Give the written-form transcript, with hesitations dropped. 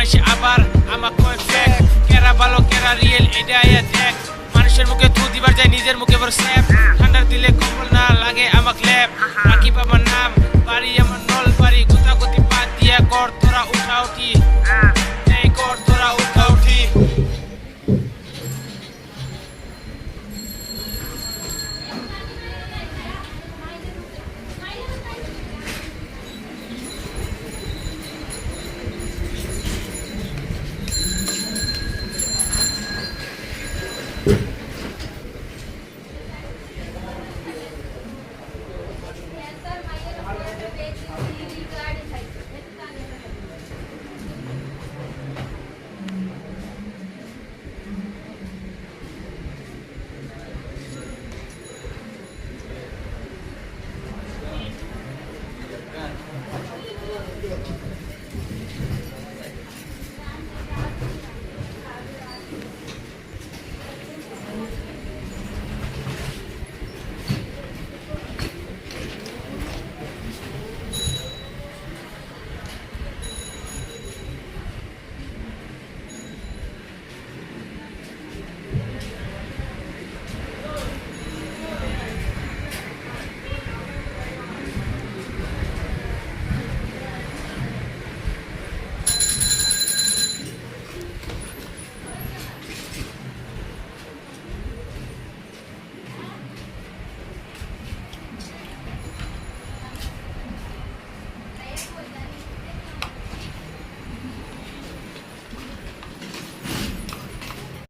মাইসে আবার আমাক কয় ফেক কেরা ভালো কেরা রিয়েল এটা আয়া দেখ মানুষের মুখে থু দিবার যায় নিজের মুখে বড় স্যাপ ঠান্ডার দিলে কম্বল না লাগে আমাক ল্যাপ রাকিব আমার নাম বাড়ি আমার নলবাড়ি গুতাগুতি বাদ দিয়া কর তোরা উঠা উঠি এই কর